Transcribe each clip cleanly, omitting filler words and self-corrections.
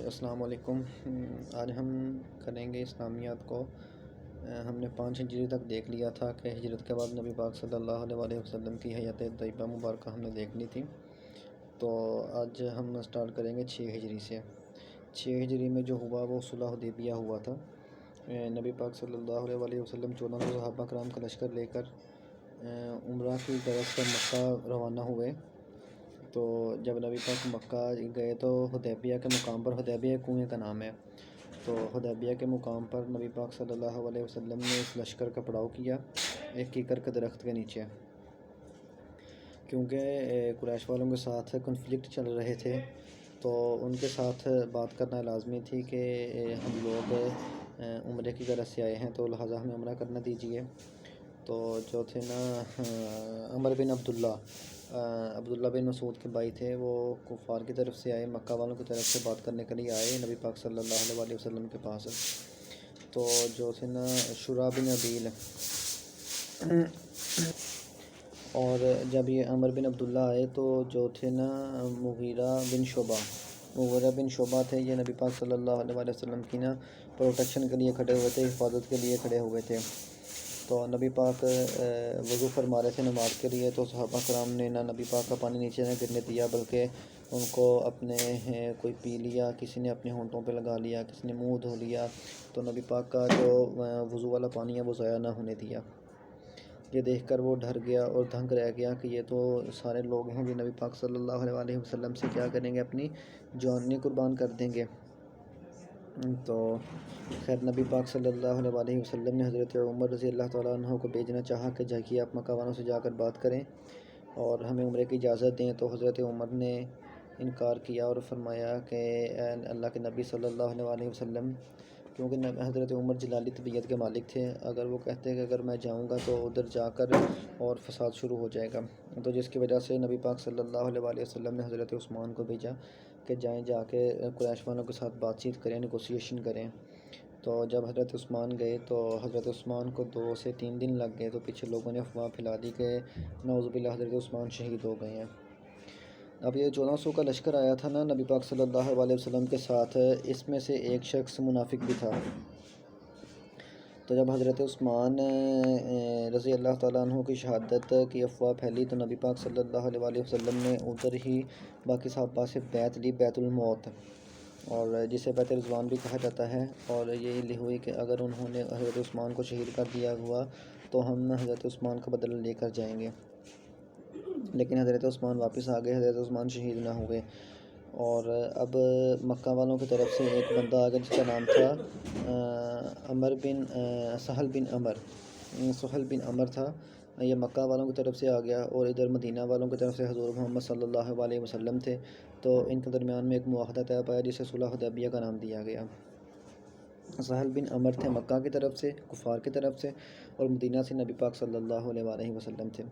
السلام علیکم۔ آج ہم کریں گے اسلامیات کو۔ ہم نے 5 ہجری تک دیکھ لیا تھا کہ ہجرت کے بعد نبی پاک صلی اللہ علیہ وسلم کی حیات طیبہ مبارکہ ہم نے دیکھ لی تھی۔ تو آج ہم سٹارٹ کریں گے 6 ہجری سے۔ 6 ہجری میں جو ہوا وہ صلح حدیبیہ ہوا تھا۔ نبی پاک صلی اللہ علیہ وسلم 14 صحابہ کرام کا لشکر لے کر عمرہ کی غرض سے مکہ روانہ ہوئے۔ تو جب نبی پاک مکہ گئے تو حدیبیہ کے مقام پر، حدیبیہ کنویں کا نام ہے، تو حدیبیہ کے مقام پر نبی پاک صلی اللہ علیہ وسلم نے اس لشکر کا پڑاؤ کیا ایک کیکر کے درخت کے نیچے، کیونکہ قریش والوں کے ساتھ کنفلکٹ چل رہے تھے، تو ان کے ساتھ بات کرنا لازمی تھی کہ ہم لوگ عمرے کی غرض سے آئے ہیں تو لہٰذا ہمیں عمرہ کرنا دیجیے۔ تو جو تھے نا عمر بن عبداللہ بن مسعود کے بھائی تھے، وہ کفار کی طرف سے آئے، مکہ والوں کی طرف سے بات کرنے کے لیے آئے نبی پاک صلی اللہ علیہ وسلم کے پاس۔ تو جو تھے نا شرح بن عبیل، اور جب یہ عمر بن عبداللہ آئے تو جو تھے نا مغیرہ بن شعبہ تھے، یہ نبی پاک صلی اللہ علیہ وسلم کی نا پروٹیکشن کے لیے کھڑے ہوئے تھے، حفاظت کے لیے کھڑے ہوئے تھے۔ تو نبی پاک وضو فرما رہے تھے نماز کے لیے، تو صحابہ کرام نے نہ نبی پاک کا پانی نیچے نہ گرنے دیا، بلکہ ان کو اپنے کوئی پی لیا، کسی نے اپنے ہونٹوں پہ لگا لیا، کسی نے منہ دھو لیا، تو نبی پاک کا جو وضو والا پانی ہے وہ ضائع نہ ہونے دیا۔ یہ دیکھ کر وہ ڈر گیا اور دھنگ رہ گیا کہ یہ تو سارے لوگ ہیں جو نبی پاک صلی اللہ علیہ وسلم سے کیا کریں گے، اپنی جان قربان کر دیں گے۔ تو خیر نبی پاک صلی اللہ علیہ وسلم نے حضرت عمر رضی اللہ تعالیٰ عنہ کو بھیجنا چاہا کہ جاکہ آپ مکہ والوں سے جا کر بات کریں اور ہمیں عمرے کی اجازت دیں، تو حضرت عمر نے انکار کیا اور فرمایا کہ اے اللہ کے نبی صلی اللہ علیہ وسلم، کیونکہ حضرت عمر جلالی طبیعت کے مالک تھے، اگر وہ کہتے کہ اگر میں جاؤں گا تو ادھر جا کر اور فساد شروع ہو جائے گا، تو جس کی وجہ سے نبی پاک صلی اللہ علیہ وسلم نے حضرت عثمان کو بھیجا کہ جا کے قریش والوں کے ساتھ بات چیت کریں، نیگوسیشن کریں۔ تو جب حضرت عثمان گئے تو حضرت عثمان کو 2 سے 3 دن لگ گئے، تو پیچھے لوگوں نے افواہ پھیلا دی کہ نعوذ باللہ حضرت عثمان شہید ہو گئے ہیں۔ اب یہ 1400 کا لشکر آیا تھا نا نبی پاک صلی اللہ علیہ وسلم کے ساتھ، اس میں سے ایک شخص منافق بھی تھا۔ تو جب حضرت عثمان رضی اللہ تعالیٰ عنہ کی شہادت کی افواہ پھیلی تو نبی پاک صلی اللہ علیہ وسلم نے ادھر ہی باقی صحابہ سے بیعت لی، بیعت الموت، اور جسے بیعت رضوان بھی کہا جاتا ہے، اور یہ لی ہوئی کہ اگر انہوں نے حضرت عثمان کو شہید کر دیا ہوا تو ہم حضرت عثمان کا بدلہ لے کر جائیں گے۔ لیکن حضرت عثمان واپس آ گئے، حضرت عثمان شہید نہ ہوئے، اور اب مکہ والوں کی طرف سے ایک بندہ آ گیا جس کا نام تھا سہل بن عمر تھا۔ یہ مکہ والوں کی طرف سے آ گیا اور ادھر مدینہ والوں کی طرف سے حضور محمد صلی اللہ علیہ وسلم تھے، تو ان کے درمیان میں ایک معاہدہ طے پایا جسے صلح حدیبیہ کا نام دیا گیا۔ سہل بن عمر تھے مکہ کی طرف سے، کفار کی طرف سے، اور مدینہ سے نبی پاک صلی اللہ علیہ وسلم تھے۔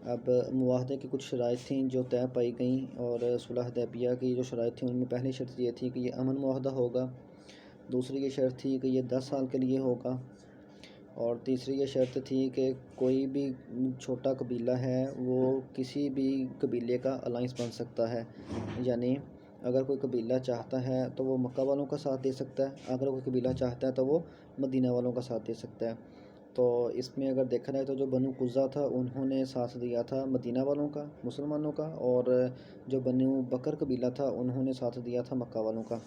اب معاہدے کی کچھ شرائط تھیں جو طے پائی گئیں، اور صلح حدیبیہ کی جو شرائط تھیں ان میں پہلی شرط یہ تھی کہ یہ امن معاہدہ ہوگا، دوسری یہ شرط تھی کہ یہ 10 سال کے لیے ہوگا، اور تیسری یہ شرط تھی کہ کوئی بھی چھوٹا قبیلہ ہے وہ کسی بھی قبیلے کا الائنس بن سکتا ہے، یعنی اگر کوئی قبیلہ چاہتا ہے تو وہ مکہ والوں کا ساتھ دے سکتا ہے، اگر کوئی قبیلہ چاہتا ہے تو وہ مدینہ والوں کا ساتھ دے سکتا ہے۔ تو اس میں اگر دیکھا جائے تو جو بنو قزہ تھا انہوں نے ساتھ دیا تھا مدینہ والوں کا، مسلمانوں کا، اور جو بنو بکر قبیلہ تھا انہوں نے ساتھ دیا تھا مکہ والوں کا۔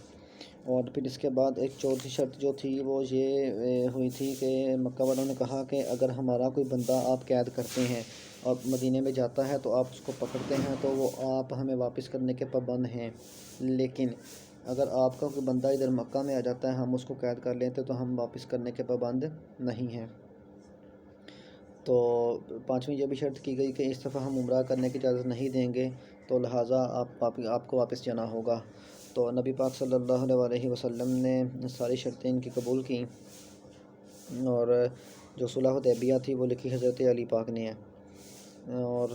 اور پھر اس کے بعد ایک چوتھی شرط جو تھی وہ یہ ہوئی تھی کہ مکہ والوں نے کہا کہ اگر ہمارا کوئی بندہ آپ قید کرتے ہیں اور مدینے میں جاتا ہے تو آپ اس کو پکڑتے ہیں تو وہ آپ ہمیں واپس کرنے کے پابند ہیں، لیکن اگر آپ کا کوئی بندہ ادھر مکہ میں آ جاتا ہے ہم اس کو قید کر لیتے تو ہم واپس کرنے کے پابند نہیں ہیں۔ تو 5ویں یہ بھی شرط کی گئی کہ اس دفعہ ہم عمرہ کرنے کی اجازت نہیں دیں گے، تو لہٰذا آپ کو واپس جانا ہوگا۔ تو نبی پاک صلی اللہ علیہ وسلم نے ساری شرطیں ان کی قبول کیں، اور جو صلح حدیبیہ تھی وہ لکھی حضرت علی پاک نے ہے، اور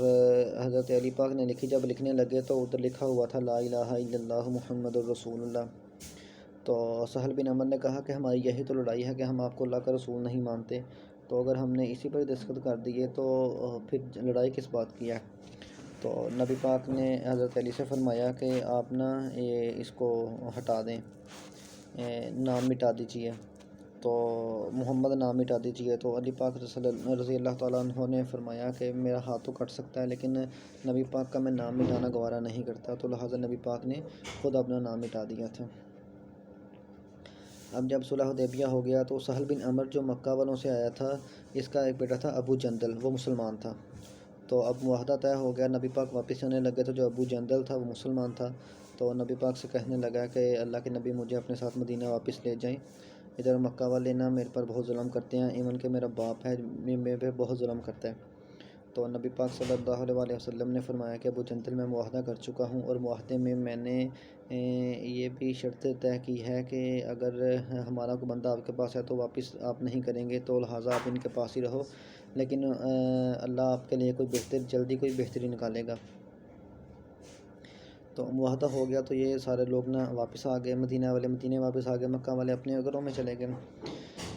حضرت علی پاک نے لکھی، جب لکھنے لگے تو ادھر لکھا ہوا تھا لا الہ الا اللہ محمد الرسول اللہ۔ تو سہل بن عمر نے کہا کہ ہماری یہی تو لڑائی ہے کہ ہم آپ کو اللہ کا رسول نہیں مانتے، تو اگر ہم نے اسی پر دستخط کر دیے تو پھر لڑائی کس بات کی ہے۔ تو نبی پاک نے حضرت علی سے فرمایا کہ آپ نا اس کو ہٹا دیں، نام مٹا دیجیے، تو محمد نام مٹا دیجیے۔ تو علی پاک رضی اللہ تعالیٰ عنہ نے فرمایا کہ میرا ہاتھ تو کٹ سکتا ہے لیکن نبی پاک کا میں نام مٹانا گوارا نہیں کرتا، تو لہٰذا نبی پاک نے خود اپنا نام مٹا دیا تھا۔ اب جب صلح حدیبیہ ہو گیا تو سہل بن عمر جو مکہ والوں سے آیا تھا، اس کا ایک بیٹا تھا ابو جندل، وہ مسلمان تھا۔ تو اب معاہدہ طے ہو گیا، نبی پاک واپس آنے لگے تو جو ابو جندل تھا وہ مسلمان تھا، تو نبی پاک سے کہنے لگا کہ اللہ کے نبی مجھے اپنے ساتھ مدینہ واپس لے جائیں، ادھر مکہ والے نا میرے پر بہت ظلم کرتے ہیں، ایون کہ میرا باپ ہے میرے پہ بہت ظلم کرتا ہے۔ تو نبی پاک صلی اللہ علیہ وسلم نے فرمایا کہ ابو جندل میں معاہدہ کر چکا ہوں، اور معاہدے میں نے یہ بھی شرط طے کی ہے کہ اگر ہمارا کوئی بندہ آپ کے پاس ہے تو واپس آپ نہیں کریں گے، تو لہٰذا آپ ان کے پاس ہی رہو، لیکن اللہ آپ کے لیے کوئی جلدی کوئی بہتری نکالے گا۔ تو معاہدہ ہو گیا تو یہ سارے لوگ نا واپس آ گئے، مدینہ والے مدینہ واپس آ گئے، مکہ والے اپنے گھروں میں چلے گئے۔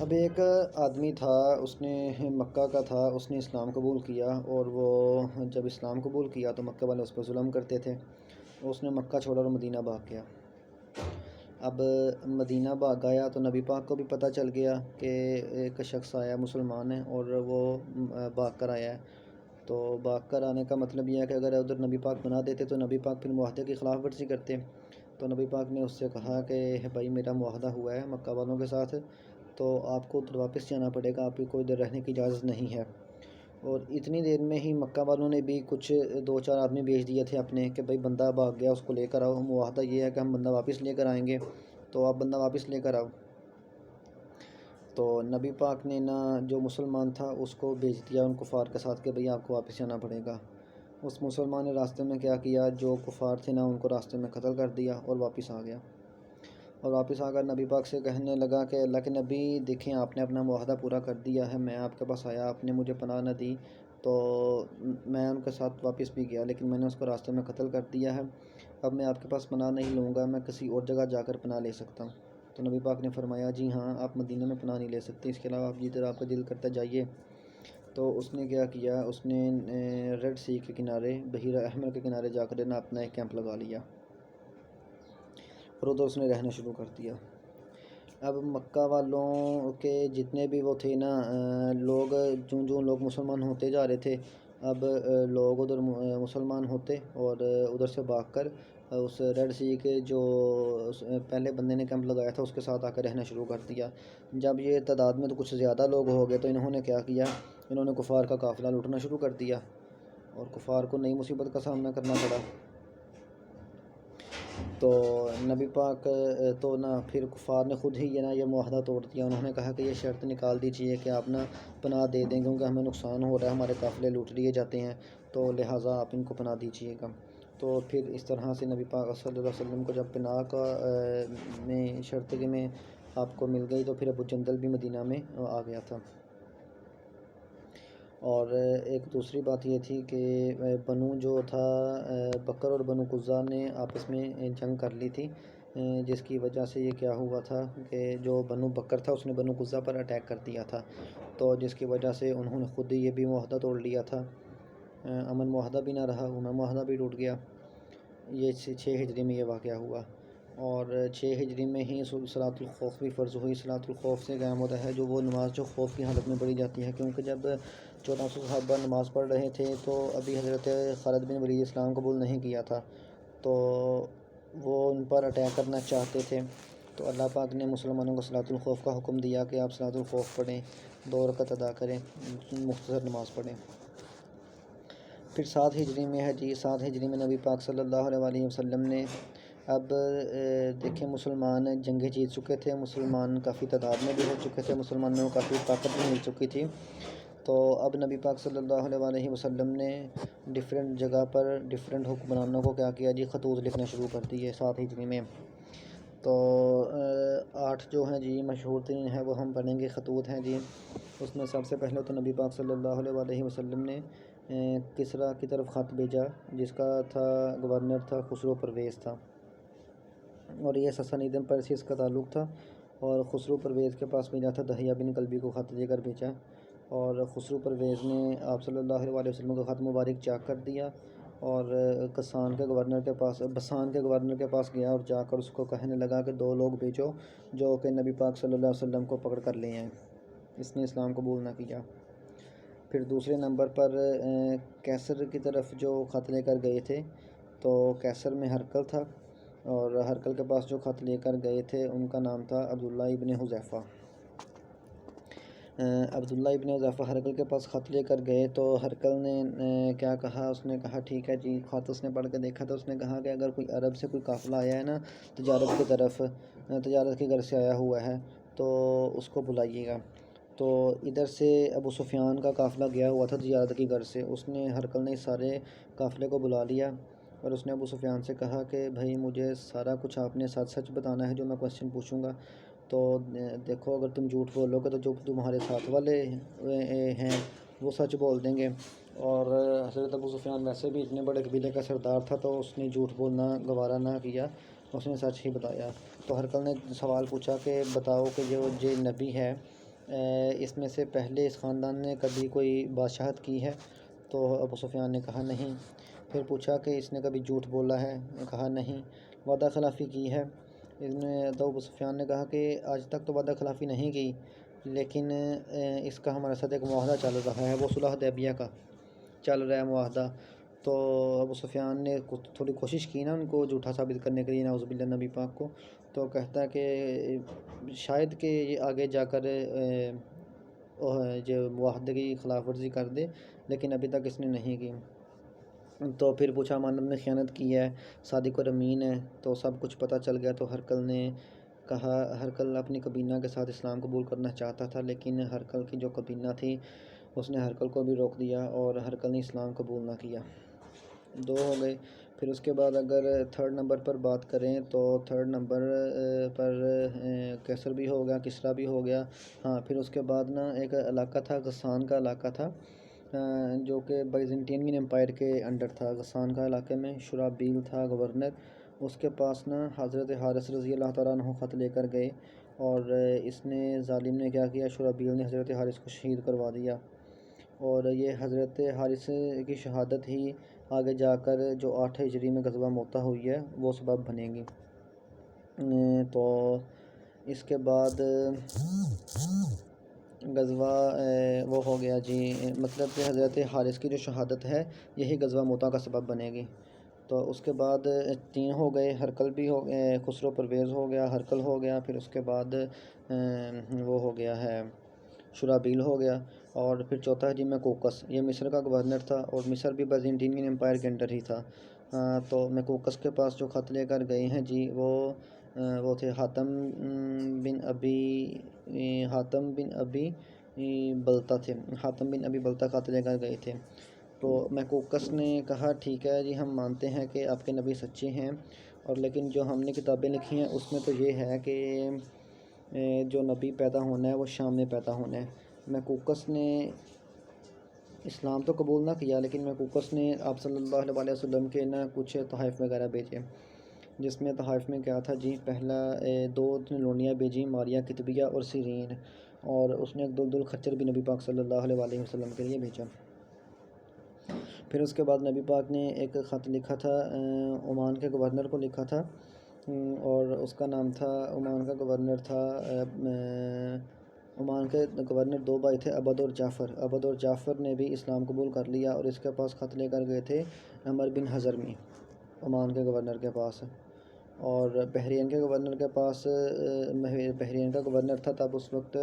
اب ایک آدمی تھا، اس نے مکہ کا تھا، اس نے اسلام قبول کیا، اور وہ جب اسلام قبول کیا تو مکہ والے اس پر ظلم کرتے تھے، اس نے مکہ چھوڑا اور مدینہ بھاگ گیا۔ اب مدینہ بھاگ آیا تو نبی پاک کو بھی پتہ چل گیا کہ ایک شخص آیا مسلمان ہے اور وہ بھاگ کر آیا ہے۔ تو بھاگ کر آنے کا مطلب یہ ہے کہ اگر ادھر نبی پاک بنا دیتے تو نبی پاک پھر معاہدے کی خلاف ورزی کرتے۔ تو نبی پاک نے اس سے کہا کہ بھائی میرا معاہدہ ہوا ہے مکہ والوں کے ساتھ، تو آپ کو ادھر واپس جانا پڑے گا، آپ کو ادھر رہنے کی اجازت نہیں ہے۔ اور اتنی دیر میں ہی مکہ والوں نے بھی کچھ 2-4 آدمی بھیج دیے تھے اپنے کہ بھائی بندہ بھاگ گیا، اس کو لے کر آؤ، معاہدہ یہ ہے کہ ہم بندہ واپس لے کر آئیں گے، تو آپ بندہ واپس لے کر آؤ۔ تو نبی پاک نے نا جو مسلمان تھا اس کو بھیج دیا ان کفار کے ساتھ کہ بھئی آپ کو واپس جانا پڑے گا۔ اس مسلمان نے راستے میں کیا کیا، جو کفار تھے نا ان کو راستے میں قتل کر دیا اور واپس آ گیا، اور واپس آ کر نبی پاک سے کہنے لگا کہ اللہ کے نبی دیکھیں آپ نے اپنا معاہدہ پورا کر دیا ہے، میں آپ کے پاس آیا، آپ نے مجھے پناہ نہ دی، تو میں ان کے ساتھ واپس بھی گیا لیکن میں نے اس کو راستے میں قتل کر دیا ہے، اب میں آپ کے پاس پناہ نہیں لوں گا، میں کسی اور جگہ جا کر پناہ لے سکتا ہوں۔ تو نبی پاک نے فرمایا جی ہاں آپ مدینہ میں پناہ نہیں لے سکتے، اس کے علاوہ آپ جدھر آپ کا دل کرتا جائیے۔ تو اس نے کیا کیا، اس نے ریڈ سی کے کنارے، بحیرہ احمر کے کنارے جا کر نا اپنا ایک کیمپ لگا لیا اور ادھر اس نے رہنا شروع کر دیا۔ اب مکہ والوں کے جتنے بھی وہ تھے نا لوگ، جوں لوگ مسلمان ہوتے جا رہے تھے، اب لوگ ادھر مسلمان ہوتے اور ادھر سے بھاگ کر اس ریڈ سی کے جو پہلے بندے نے کیمپ لگایا تھا اس کے ساتھ آ کر رہنا شروع کر دیا۔ جب یہ تعداد میں تو کچھ زیادہ لوگ ہو گئے تو انہوں نے کیا کیا، انہوں نے کفار کا قافلہ لوٹنا شروع کر دیا اور کفار کو نئی مصیبت کا سامنا کرنا پڑا۔ تو نبی پاک تو نا پھر کفار نے خود ہی یہ معاہدہ توڑ دیا، انہوں نے کہا کہ یہ شرط نکال دیجیے کہ آپ نا پناہ دے دیں کیونکہ ہمیں نقصان ہو رہا ہے، ہمارے قافلے لوٹ لیے جاتے ہیں، تو لہٰذا آپ ان کو پناہ دیجیے گا۔ تو پھر اس طرح سے نبی پاک صلی اللہ علیہ وسلم کو جب پناہ کا میں شرط میں آپ کو مل گئی تو پھر ابو جندل بھی مدینہ میں آ گیا تھا۔ اور ایک دوسری بات یہ تھی کہ بنو جو تھا بکر اور بنو قزا نے آپس میں جنگ کر لی تھی، جس کی وجہ سے یہ کیا ہوا تھا کہ جو بنو بکر تھا اس نے بنو قزا پر اٹیک کر دیا تھا، تو جس کی وجہ سے انہوں نے خود ہی یہ بھی معاہدہ توڑ لیا تھا، امن معاہدہ بھی نہ رہا، امن معاہدہ بھی ٹوٹ گیا۔ یہ 6 ہجری میں یہ واقعہ ہوا، اور 6 ہجری میں ہی صلاۃ الخوف بھی فرض ہوئی۔ صلاۃ الخوف سے قیام ہوتا ہے جو وہ نماز جو خوف کی حالت میں پڑھی جاتی ہے، کیونکہ جب 1400 صحابہ نماز پڑھ رہے تھے تو ابھی حضرت خالد بن ولید اسلام قبول نہیں کیا تھا، تو وہ ان پر اٹیک کرنا چاہتے تھے، تو اللہ پاک نے مسلمانوں کو صلاۃ الخوف کا حکم دیا کہ آپ صلاۃ الخوف پڑھیں، 2 رکعت ادا کریں، مختصر نماز پڑھیں۔ پھر 7 ہجری میں ہے جی، 7 ہجری میں نبی پاک صلی اللہ علیہ وسلم نے اب دیکھیں مسلمان جنگیں جیت چکے تھے، مسلمان کافی تعداد میں بھی ہو چکے تھے، مسلمانوں کو کافی طاقت بھی مل چکی تھی، تو اب نبی پاک صلی اللہ علیہ وسلم نے ڈیفرنٹ جگہ پر ڈیفرنٹ حکمرانوں کو کیا کیا جی، خطوط لکھنا شروع کر دیے 7 ہجری میں۔ تو 8 جو ہیں جی مشہور ترین ہیں وہ ہم پڑھیں گے، خطوط ہیں جی۔ اس میں سب سے پہلے تو نبی پاک صلی اللہ علیہ وسلم نے کسریٰ کی طرف خط بھیجا، جس کا تھا گورنر تھا خسرو پرویز تھا، اور یہ سسانیدم پرسیس کا تعلق تھا، اور خسرو پرویز کے پاس بھیجا تھا، دہیہ بن کلبی کو خط دے کر بھیجا، اور خسرو پرویز نے آپ صلی اللہ علیہ وسلم کا خط مبارک چاک کر دیا، اور بسان کے گورنر کے پاس گیا اور جا کر اس کو کہنے لگا کہ 2 لوگ بھیجو جو کہ نبی پاک صلی اللہ علیہ وسلم کو پکڑ کر لے آئیں۔ اس نے اسلام قبول نہ کیا۔ پھر دوسرے نمبر پر کیسر کی طرف جو خط لے کر گئے تھے، تو کیسر میں ہرقل تھا، اور ہرقل کے پاس جو خط لے کر گئے تھے ان کا نام تھا عبداللہ ابن حذیفہ۔ عبداللہ ابن حذیفہ ہرقل کے پاس خط لے کر گئے تو ہرقل نے کیا کہا، اس نے کہا ٹھیک ہے جی۔ خط اس نے پڑھ کے دیکھا تو اس نے کہا کہ اگر کوئی عرب سے کوئی قافلہ آیا ہے نا تجارت کی طرف، تجارت کی غرض سے آیا ہوا ہے تو اس کو بلائیے گا۔ تو ادھر سے ابو سفیان کا قافلہ گیا ہوا تھا تجارت کی غرض سے، اس نے ہرقل نے سارے قافلے کو بلا لیا اور اس نے ابو سفیان سے کہا کہ بھائی مجھے سارا کچھ آپ نے سچ سچ بتانا ہے جو میں کویسچن پوچھوں گا، تو دیکھو اگر تم جھوٹ بولو گے تو جو تمہارے ساتھ والے ہیں وہ سچ بول دیں گے۔ اور حضرت ابو سفیان ویسے بھی اتنے بڑے قبیلے کا سردار تھا تو اس نے جھوٹ بولنا گوارا نہ کیا، اس نے سچ ہی بتایا۔ تو ہرقل نے سوال پوچھا کہ بتاؤ کہ جو نبی ہے اس میں سے پہلے اس خاندان نے کبھی کوئی بادشاہت کی ہے؟ تو ابو سفیان نے کہا نہیں۔ پھر پوچھا کہ اس نے کبھی جھوٹ بولا ہے؟ کہا نہیں۔ وعدہ خلافی کی ہے؟ تو ابو سفیان نے کہا کہ آج تک تو وعدہ خلافی نہیں کی، لیکن اس کا ہمارے ساتھ ایک معاہدہ چل رہا ہے، وہ صلح حدیبیہ کا چل رہا ہے معاہدہ۔ تو ابو سفیان نے تھوڑی کوشش کی نا ان کو جھوٹا ثابت کرنے کے لیے، نعوذ باللہ نبی پاک کو، تو کہتا ہے کہ شاید کہ یہ آگے جا کر جو معاہدے کی خلاف ورزی کر دے، لیکن ابھی تک اس نے نہیں کی۔ تو پھر پوچھا امانت نے خیانت کی ہے، صادق اور امین ہے، تو سب کچھ پتہ چل گیا۔ تو ہرقل نے کہا، ہرقل اپنی کابینہ کے ساتھ اسلام قبول کرنا چاہتا تھا، لیکن ہرقل کی جو کابینہ تھی اس نے ہرقل کو بھی روک دیا اور ہرقل نے اسلام قبول نہ کیا۔ 2 ہو گئے۔ پھر اس کے بعد اگر 3rd نمبر پر بات کریں تو 3rd نمبر پر کیسر بھی ہو گیا، کسریٰ بھی ہو گیا۔ ہاں، پھر اس کے بعد نا ایک علاقہ تھا، غسان کا علاقہ تھا، جو کہ بائزنٹین امپائر کے انڈر تھا۔ غسان کا علاقے میں شرابیل تھا گورنر، اس کے پاس نا حضرت حارث رضی اللہ تعالیٰ عنہ خط لے کر گئے، اور اس نے ظالم نے کیا کیا، شرابیل نے حضرت حارث کو شہید کروا دیا، اور یہ حضرت حارث کی شہادت ہی آگے جا کر جو 8 ہجری میں غزوہ موتہ ہوئی ہے وہ سبب بنے گی۔ تو اس کے بعد غزوہ وہ ہو گیا جی، مطلب کہ حضرت حارث کی جو شہادت ہے یہی غزوہ موتہ کا سبب بنے گی۔ تو اس کے بعد 3 ہو گئے، ہرقل بھی ہو گئے، خسرو پرویز ہو گیا، ہرقل ہو گیا، پھر اس کے بعد وہ ہو گیا ہے شرابیل ہو گیا، اور پھر چوتھا ہے جی میکوکس، یہ مصر کا گورنر تھا اور مصر بھی بائزنٹین امپائر کے انڈر ہی تھا۔ تو میکوکس کے پاس جو خط لے کر گئے ہیں جی وہ تھے حاتم بن ابی بلتا تھے، حاتم بن ابی بلتا خط لے کر گئے تھے۔ تو میکوکس نے کہا ٹھیک ہے جی، ہم مانتے ہیں کہ آپ کے نبی سچے ہیں، اور لیکن جو ہم نے کتابیں لکھی ہیں اس میں تو یہ ہے کہ جو نبی پیدا ہونا ہے وہ شام میں پیدا ہونا ہے۔ میکوکس نے اسلام تو قبول نہ کیا، لیکن میکوکس نے آپ صلی اللہ علیہ وسلم کے نا کچھ تحائف وغیرہ بھیجے، جس میں تحائف میں کیا تھا جی، پہلا 2 لونیاں بھیجی، ماریا کتبیہ اور سیرین، اور اس نے ایک دلدل خچر بھی نبی پاک صلی اللہ علیہ وسلم کے لیے بھیجا۔ پھر اس کے بعد نبی پاک نے ایک خط لکھا تھا عمان کے گورنر کو لکھا تھا، اور اس کا نام تھا، عمان کا گورنر تھا، عمان کے گورنر 2 بھائی تھے، عبد اور جعفر۔ عبد اور جعفر نے بھی اسلام قبول کر لیا اور اس کے پاس خط لے کر گئے تھے عمر بن حضرمی، عمان کے گورنر کے پاس۔ اور بحرین کے گورنر کے پاس، بحرین کا گورنر تھا تب اس وقت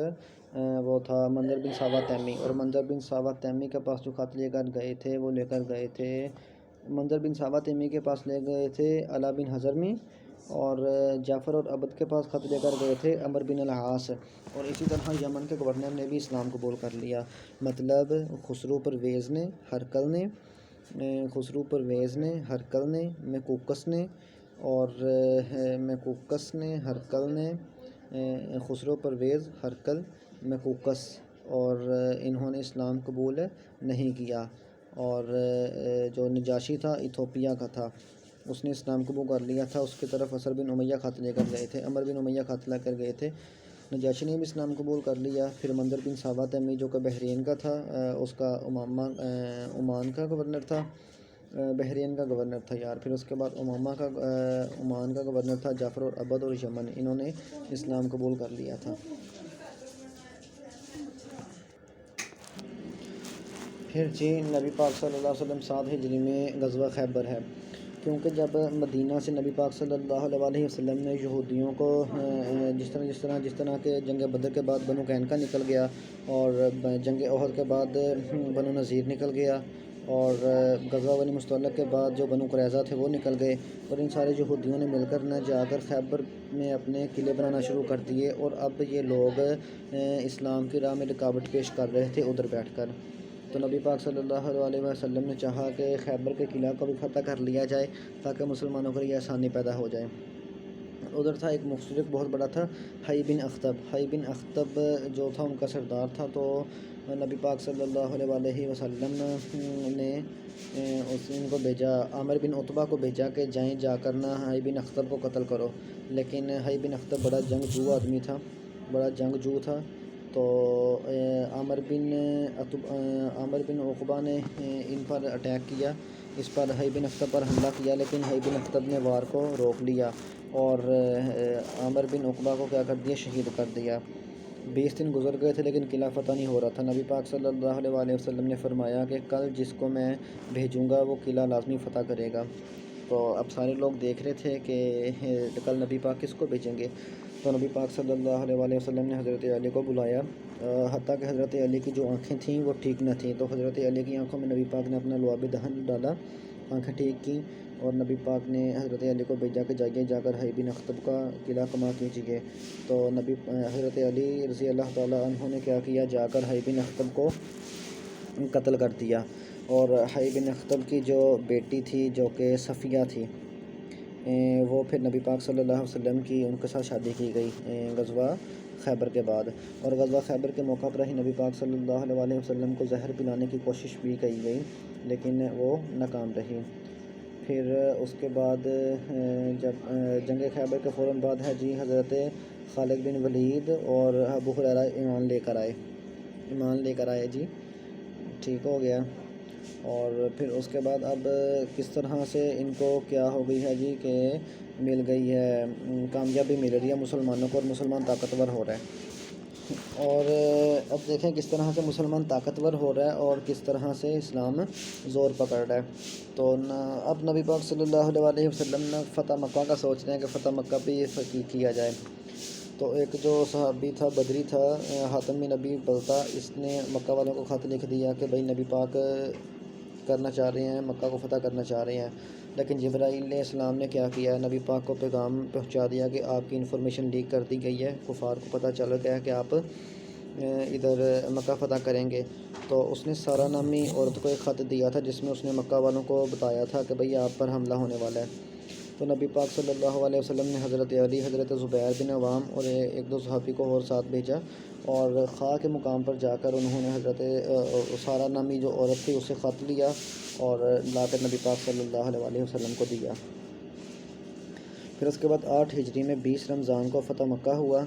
وہ تھا منظر بن ساوا تیمی، اور منظر بن ساوا تیمی کے پاس جو خط لے کر گئے تھے وہ لے کر گئے تھے، منظر بن ساوا تیمی کے پاس لے گئے تھے علا بن حضرمی، اور جعفر اور عبد کے پاس خط لے کر گئے تھے عمر بن العاص۔ اور اسی طرح یمن کے گورنر نے بھی اسلام قبول کر لیا، مطلب خسرو پرویز نے، ہرقل نے، ہرقل نے، میکوکس نے، اور میکوکس نے، ہرقل نے، خسرو پرویز، ہرقل، میکوکس، اور انہوں نے اسلام قبول نہیں کیا۔ اور جو نجاشی تھا ایتھوپیا کا تھا، اس نے اسلام قبول کر لیا تھا، اس کی طرف عصر بن امیہ خط لے کر گئے تھے، عمر بن امیہ خط لے کر گئے تھے، نجاشی نے بھی اسلام قبول کر لیا۔ پھر منظر بن ساوا تیمی جو کہ بحرین کا تھا، اس کا عمان کا گورنر تھا، بحرین کا گورنر تھا یار. پھر اس کے بعد عمان کا گورنر تھا جعفر اور عبد اور یمن. انہوں نے اسلام قبول کر لیا تھا. پھر جی نبی پاک صلی اللہ علیہ وسلم 7 ہجری میں غزوہ خیبر ہے. کیونکہ جب مدینہ سے نبی پاک صلی اللہ علیہ وسلم نے یہودیوں کو جس طرح کہ جنگ بدر کے بعد بنو قینقاع نکل گیا اور جنگ احد کے بعد بنو نذیر نکل گیا اور غزوہ بنی مصطلق کے بعد جو بنو قریظہ تھے وہ نکل گئے اور ان سارے یہودیوں نے مل کر نہ جا کر خیبر میں اپنے قلعے بنانا شروع کر دیے اور اب یہ لوگ اسلام کی راہ میں رکاوٹ پیش کر رہے تھے ادھر بیٹھ کر. تو نبی پاک صلی اللہ علیہ وسلم نے چاہا کہ خیبر کے قلعہ کو بھی فتح کر لیا جائے تاکہ مسلمانوں کو یہ آسانی پیدا ہو جائے. ادھر تھا ایک مشرک بہت بڑا تھا حی بن اخطب جو تھا ان کا سردار تھا. تو نبی پاک صلی اللہ علیہ وسلم نے ان کو بھیجا عامر بن عتبہ کو بھیجا کہ جا کر نہ حی بن اخطب کو قتل کرو. لیکن حی بن اخطب بڑا جنگجو آدمی تھا, بڑا جنگجو تھا. تو عامر بن عقبہ نے ان پر اٹیک کیا, اس پر حی بن اخطب پر حملہ کیا, لیکن حی بن اخطب نے وار کو روک لیا اور عامر بن عقبہ کو کیا کر دیا, شہید کر دیا. 20 دن گزر گئے تھے لیکن قلعہ فتح نہیں ہو رہا تھا. نبی پاک صلی اللہ علیہ وسلم نے فرمایا کہ کل جس کو میں بھیجوں گا وہ قلعہ لازمی فتح کرے گا. تو اب سارے لوگ دیکھ رہے تھے کہ کل نبی پاک کس کو بھیجیں گے. تو نبی پاک صلی اللہ علیہ وسلم نے حضرت علی کو بلایا, حتیٰ کہ حضرت علی کی جو آنکھیں تھیں وہ ٹھیک نہ تھیں. تو حضرت علی کی آنکھوں میں نبی پاک نے اپنا لعاب دہن ڈالا, آنکھیں ٹھیک کیں اور نبی پاک نے حضرت علی کو بھیجا کہ جا کر حی بن اخطب کا قلعہ کما کیجیے. تو حضرت علی رضی اللہ تعالیٰ عنہ نے کیا کیا, جا کر حی بن اخطب کو قتل کر دیا. اور حی بن اخطب کی جو بیٹی تھی جو کہ صفیہ تھی وہ پھر نبی پاک صلی اللہ علیہ وسلم کی ان کے ساتھ شادی کی گئی غزوہ خیبر کے بعد. اور غزوہ خیبر کے موقع پر ہی نبی پاک صلی اللہ علیہ وسلم کو زہر پلانے کی کوشش بھی کی گئی لیکن وہ ناکام رہی. پھر اس کے بعد جب جنگ خیبر کے فوراً بعد ہے جی حضرت خالد بن ولید اور ابو ہریرہ ایمان لے کر آئے جی, ٹھیک ہو گیا. اور پھر اس کے بعد اب کس طرح سے ان کو کیا ہو گئی ہے جی کہ مل گئی ہے, کامیابی مل رہی ہے مسلمانوں کو اور مسلمان طاقتور ہو رہا ہے. اور اب دیکھیں کس طرح سے مسلمان طاقتور ہو رہا ہے اور کس طرح سے اسلام زور پکڑ رہا ہے. تو اب نبی پاک صلی اللہ علیہ وسلم نے فتح مکہ کا سوچ رہے ہیں کہ فتح مکہ پہ یہ کیا جائے. تو ایک جو صحابی تھا بدری تھا حاتم بن ابی بلتہ, اس نے مکہ والوں کو خط لکھ دیا کہ بھئی نبی پاک کرنا چاہ رہے ہیں, مکہ کو فتح کرنا چاہ رہے ہیں. لیکن جبرائیل علیہ السلام نے کیا کیا, نبی پاک کو پیغام پہنچا دیا کہ آپ کی انفارمیشن لیک کر دی گئی ہے, کفار کو پتہ چل گیا ہے کہ آپ ادھر مکہ فتح کریں گے. تو اس نے سارہ نامی عورت کو ایک خط دیا تھا جس میں اس نے مکہ والوں کو بتایا تھا کہ بھئی آپ پر حملہ ہونے والا ہے. تو نبی پاک صلی اللہ علیہ وسلم نے حضرت علی, حضرت زبیر بن عوام اور ایک دو صحابی کو اور ساتھ بھیجا اور خواہ کے مقام پر جا کر انہوں نے حضرت سارہ نامی جو عورت تھی اسے خط لیا اور لا کر نبی پاک صلی اللہ علیہ وسلم کو دیا. پھر اس کے بعد 8 ہجری میں 20 رمضان کو فتح مکہ ہوا.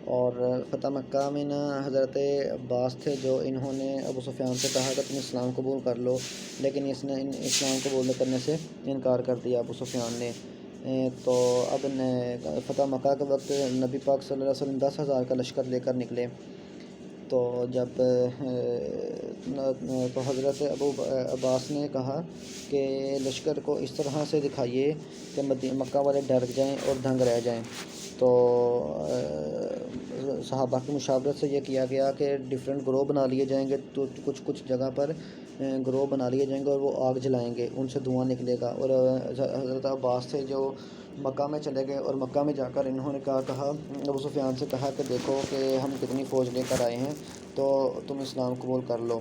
اور فتح مکہ میں نا حضرت عباس تھے جو انہوں نے ابو سفیان سے کہا کہ تم اسلام قبول کر لو, لیکن اس نے اسلام قبول کرنے سے انکار کر دیا ابو سفیان نے. تو اب فتح مکہ کے وقت نبی پاک صلی اللہ علیہ وسلم 10,000 کا لشکر لے کر نکلے. تو جب تو حضرت ابو عباس نے کہا کہ لشکر کو اس طرح سے دکھائیے کہ مکہ والے ڈر جائیں اور دنگ رہ جائیں. تو صحابہ کی مشاورت سے یہ کیا گیا کہ ڈیفرنٹ گروہ بنا لیے جائیں گے, تو کچھ جگہ پر گروہ بنا لیے جائیں گے اور وہ آگ جلائیں گے, ان سے دھواں نکلے گا. اور حضرت عباس تھے جو مکہ میں چلے گئے اور مکہ میں جا کر انہوں نے کہا ابو سفیان سے کہا کہ دیکھو کہ ہم کتنی فوج لے کر آئے ہیں, تو تم اسلام قبول کر لو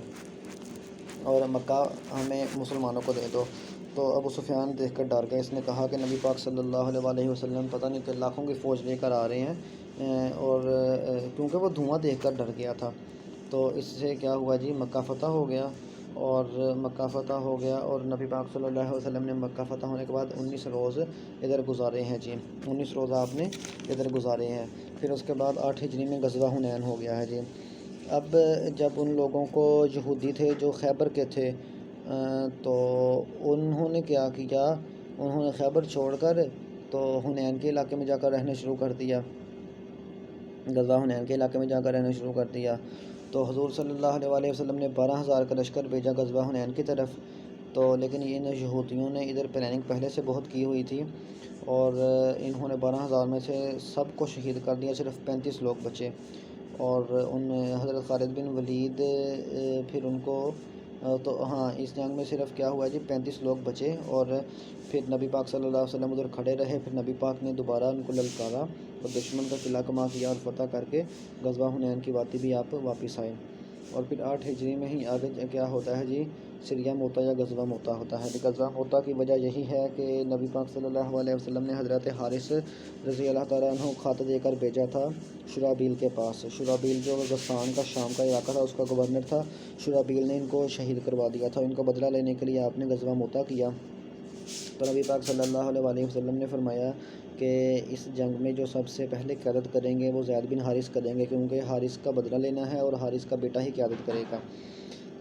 اور مکہ ہمیں مسلمانوں کو دے دو. تو ابو سفیان دیکھ کر ڈر گئے, اس نے کہا کہ نبی پاک صلی اللہ علیہ وسلم پتہ نہیں کہ لاکھوں کی فوج لے کر آ رہے ہیں, اور کیونکہ وہ دھواں دیکھ کر ڈر گیا تھا. تو اس سے کیا ہوا جی, مکہ فتح ہو گیا. اور مکہ فتح ہو گیا اور نبی پاک صلی اللہ علیہ وسلم نے مکہ فتح ہونے کے بعد 19 روز ادھر گزارے ہیں جی, 19 روز آپ نے ادھر گزارے ہیں. پھر اس کے بعد 8 ہجری میں غزوہ حنین ہو گیا ہے جی. اب جب ان لوگوں کو یہودی تھے جو خیبر کے تھے تو انہوں نے کیا کیا، انہوں نے خیبر چھوڑ کر تو حنین کے علاقے میں جا کر رہنا شروع کر دیا، غزوہ حنین کے علاقے میں جا کر رہنا شروع کر دیا۔ تو حضور صلی اللہ علیہ وآلہ وسلم نے 12,000 کا لشکر بھیجا غزوہ حنین کی طرف، تو لیکن ان یہودیوں نے ادھر پلاننگ پہلے سے بہت کی ہوئی تھی، اور انہوں نے 12,000 میں سے سب کو شہید کر دیا، صرف 35 لوگ بچے۔ اور ان حضرت خالد بن ولید پھر ان کو تو ہاں اس جنگ میں صرف کیا ہوا جی 35 لوگ بچے، اور پھر نبی پاک صلی اللہ علیہ وسلم ادھر کھڑے رہے، پھر نبی پاک نے دوبارہ ان کو للکارا اور دشمن کا قلعہ کما کیا اور فتح کر کے غزوہ حنین کی وادی بھی آپ واپس آئے۔ اور پھر 8 ہجری میں ہی آگے کیا ہوتا ہے جی سریہ موتا یا غزوہ موتا ہوتا ہے۔ غزوہ موتا کی وجہ یہی ہے کہ نبی پاک صلی اللہ علیہ وسلم نے حضرت حارث رضی اللہ تعالیٰ عنہ خط دے کر بھیجا تھا شرابیل کے پاس۔ شرابیل جو غسان کا شام کا علاقہ تھا اس کا گورنر تھا، شرابیل نے ان کو شہید کروا دیا تھا۔ ان کا بدلہ لینے کے لیے آپ نے غزوہ موتا کیا۔ تو نبی پاک صلی اللہ علیہ وآلہ وسلم نے فرمایا کہ اس جنگ میں جو سب سے پہلے قیادت کریں گے وہ زید بن حارث کریں گے، کیونکہ حارث کا بدلہ لینا ہے اور حارث کا بیٹا ہی قیادت کرے گا۔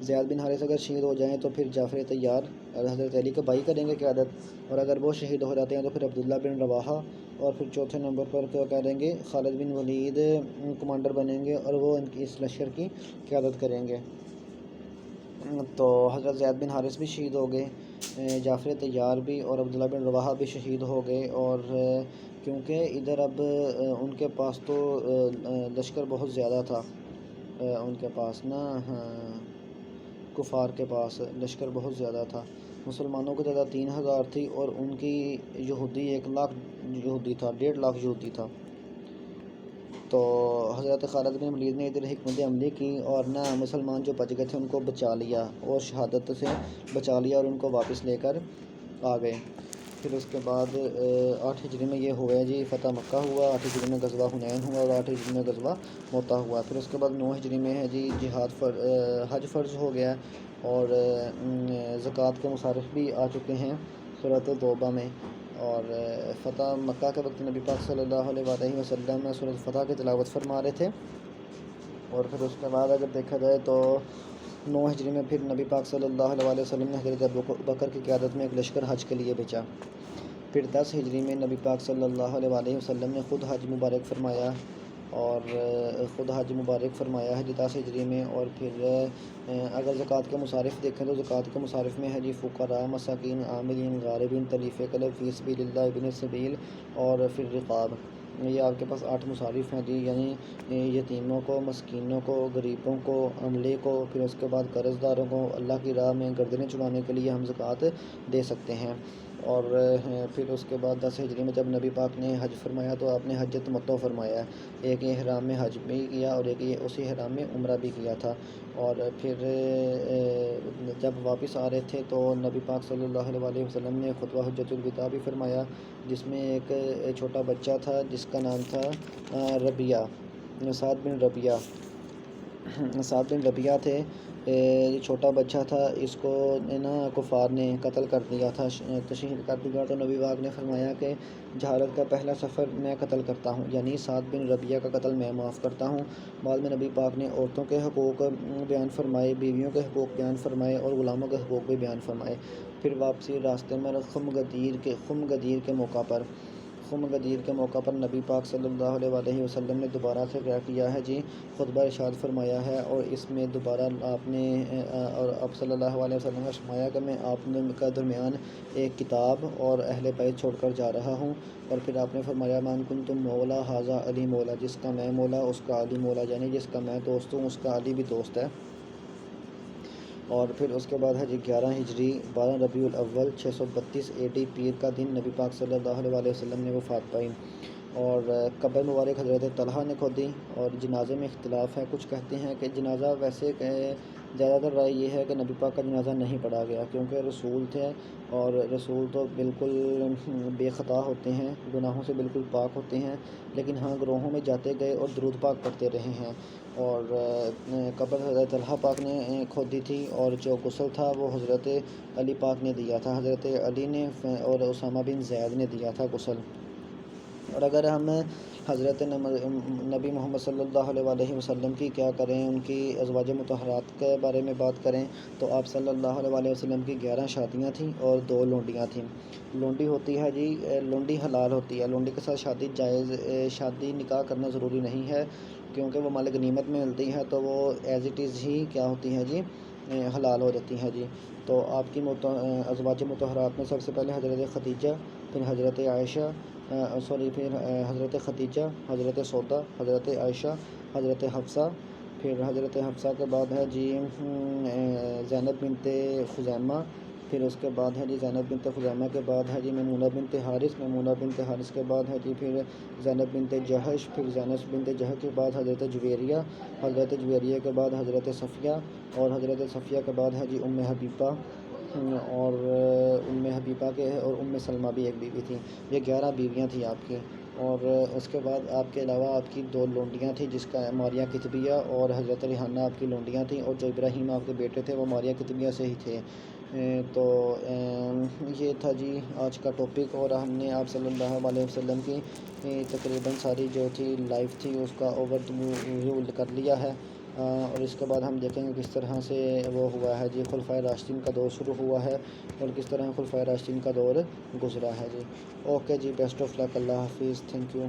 زید بن حارث اگر شہید ہو جائیں تو پھر جعفر طیار حضرت علی کے بھائی کریں گے قیادت، اور اگر وہ شہید ہو جاتے ہیں تو پھر عبداللہ بن رواحہ، اور پھر چوتھے نمبر پر کیا کریں گے خالد بن ولید کمانڈر بنیں گے اور وہ ان کی اس لشکر کی قیادت کریں گے۔ تو حضرت زید بن حارث بھی شہید ہو گئے، جعفر طیار بھی اور عبداللہ بن رواحہ بھی شہید ہو گئے، اور کیونکہ ادھر اب ان کے پاس تو لشکر بہت زیادہ تھا، ان کے پاس نا کفار کے پاس لشکر بہت زیادہ تھا، مسلمانوں کی تعداد 3,000 تھی اور ان کی یہودی 1,00,000 یہودی تھا، 1.5 لاکھ یہودی تھا۔ تو حضرت خالد بن ولید نے ادھر حکمت عملی کی اور نہ مسلمان جو بچ گئے تھے ان کو بچا لیا اور شہادت سے بچا لیا اور ان کو واپس لے کر آ گئے۔ پھر اس کے بعد 8 ہجری میں یہ ہوا ہے جی فتح مکہ ہوا، 8 ہجری میں غزوہ حنین ہوا اور 8 ہجری میں غزوہ موتا ہوا۔ پھر اس کے بعد 9 ہجری میں ہے جی حج فرض ہو گیا، اور زکوٰۃ کے مصارف بھی آ چکے ہیں سورۃ توبہ میں، اور فتح مکہ کے وقت نبی پاک صلی اللہ علیہ وآلہ وسلم سورۃ فتح کی تلاوت فرما رہے تھے۔ اور پھر اس کے بعد اگر دیکھا جائے تو 9 ہجری میں پھر نبی پاک صلی اللہ علیہ وآلہ وسلم نے حضرت ابوبکر کی قیادت میں ایک لشکر حج کے لیے بھیجا۔ پھر 10 ہجری میں نبی پاک صلی اللہ علیہ وآلہ وسلم نے خود حج مبارک فرمایا، ہے جی 10 ہجری میں۔ اور پھر اگر زکوٰۃ کے مصارف دیکھیں تو زکوٰۃ کے مصارف میں ہے جی فقراء، مساکین، عاملین، غاربین، طلیف قلب، فی سبیل اللہ، ابن السبیل، اور پھر رقاب۔ یہ آپ کے پاس 8 مصارف ہیں جی، یعنی یتیموں کو، مسکینوں کو، غریبوں کو، عملے کو، پھر اس کے بعد قرض داروں کو اللہ کی راہ میں گردنیں چھڑانے کے لیے ہم زکوٰۃ دے سکتے ہیں۔ اور پھر اس کے بعد 10 ہجری میں جب نبی پاک نے حج فرمایا تو آپ نے حج تمتع فرمایا، ایک یہ احرام میں حج بھی کیا اور ایک یہ اسی احرام میں عمرہ بھی کیا تھا۔ اور پھر جب واپس آ رہے تھے تو نبی پاک صلی اللہ علیہ وآلہ وسلم نے خطبہ حجۃ الوداع بھی فرمایا، جس میں ایک چھوٹا بچہ تھا جس کا نام تھا ربیعہ، سعد بن ربیعہ تھے، یہ چھوٹا بچہ تھا، اس کو نا کفار نے قتل کر دیا تھا، شہید کر دیا۔ تو نبی پاک نے فرمایا کہ جہالت کا پہلا سفر میں قتل کرتا ہوں، یعنی سعد بن ربیعہ کا قتل میں معاف کرتا ہوں۔ بعد میں نبی پاک نے عورتوں کے حقوق بیان فرمائے، بیویوں کے حقوق بیان فرمائے اور غلاموں کے حقوق بھی بیان فرمائے۔ پھر واپسی راستے میں خم گدیر کے موقع پر نبی پاک صلی اللہ علیہ وآلہ وسلم نے دوبارہ سے کیا کیا ہے جی خطبہ ارشاد فرمایا ہے، اور اس میں دوبارہ آپ نے اور اب صلی اللہ علیہ وسلم نے فرمایا کہ میں آپ کا درمیان ایک کتاب اور اہل بیت چھوڑ کر جا رہا ہوں۔ اور پھر آپ نے فرمایا من کنتم مولا ھذا علی مولا، جس کا میں مولا اس کا علی مولا، یعنی جس کا میں دوست ہوں اس کا علی بھی دوست ہے۔ اور پھر اس کے بعد ہے جی 11 ہجری 12 ربیع الاول 632 AD پیر کا دن نبی پاک صلی اللہ علیہ وآلہ وسلم نے وفات پائی، اور قبر مبارک حضرت طلحہ نے کھودی، اور جنازے میں اختلاف ہے، کچھ کہتے ہیں کہ جنازہ ویسے زیادہ تر رائے یہ ہے کہ نبی پاک کا جنازہ نہیں پڑھا گیا، کیونکہ رسول تھے اور رسول تو بالکل بے خطا ہوتے ہیں، گناہوں سے بالکل پاک ہوتے ہیں، لیکن ہاں گروہوں میں جاتے گئے اور درود پاک پڑھتے رہے ہیں۔ اور قبر حضرت طلحہ پاک نے کھودی تھی، اور جو غسل تھا وہ حضرت علی پاک نے دیا تھا، حضرت علی نے اور اسامہ بن زید نے دیا تھا غسل۔ اور اگر ہم حضرت نبی محمد صلی اللہ علیہ وسلم کی کیا کریں، ان کی ازواج مطہرات کے بارے میں بات کریں تو آپ صلی اللہ علیہ وسلم کی 11 شادیاں تھیں اور 2 لونڈیاں تھیں۔ لونڈی ہوتی ہے جی، لونڈی حلال ہوتی ہے، لونڈی کے ساتھ شادی جائز، شادی نکاح کرنا ضروری نہیں ہے، کیونکہ وہ مال غنیمت میں ملتی ہے تو وہ ایز اٹ از ہی کیا ہوتی ہے جی، حلال ہو جاتی ہیں جی۔ تو آپ کی ازواج مطہرات میں سب سے پہلے حضرت خدیجہ، پھر حضرت عائشہ، پھر حضرت خدیجہ، حضرت سودا، حضرت عائشہ، حضرت حفصہ، پھر حضرت حفصہ کے بعد ہے جی زینب بنت خزیمہ، پھر اس کے بعد ہے جی زینب بنت خزیمہ کے بعد ہے جی میمونہ بنت حارث، میمونہ بنت حارث کے بعد ہے جی پھر زینب بنت جہش، پھر زینب بنت جہش کے بعد حضرت جویریہ، حضرت جویریہ کے بعد حضرت صفیہ، اور حضرت صفیہ کے بعد ہے جی حبیبہ، اور حبیبہ کے اور سلمہ بھی ایک بیوی تھی۔ یہ 11 بیویاں تھیں آپ کی۔ اور اس کے بعد آپ کے علاوہ آپ کی 2 لونڈیاں تھیں، جس کا ماریہ کتبیہ اور حضرت ریحانہ آپ کی لونڈیاں تھیں، اور جو ابراہیم آپ کے بیٹے تھے وہ ماریہ کتبیہ سے ہی تھے۔ تو یہ تھا جی آج کا ٹاپک، اور ہم نے آپ صلی اللہ علیہ وسلم کی تقریباً ساری جو تھی لائف تھی اس کا اوور ویو کر لیا ہے۔ اور اس کے بعد ہم دیکھیں گے کس طرح سے وہ ہوا ہے جی، خلفائے راشدین کا دور شروع ہوا ہے اور کس طرح خلفائے راشدین کا دور گزرا ہے جی۔ اوکے جی، بیسٹ آف لک، اللہ حافظ، تھینک یو۔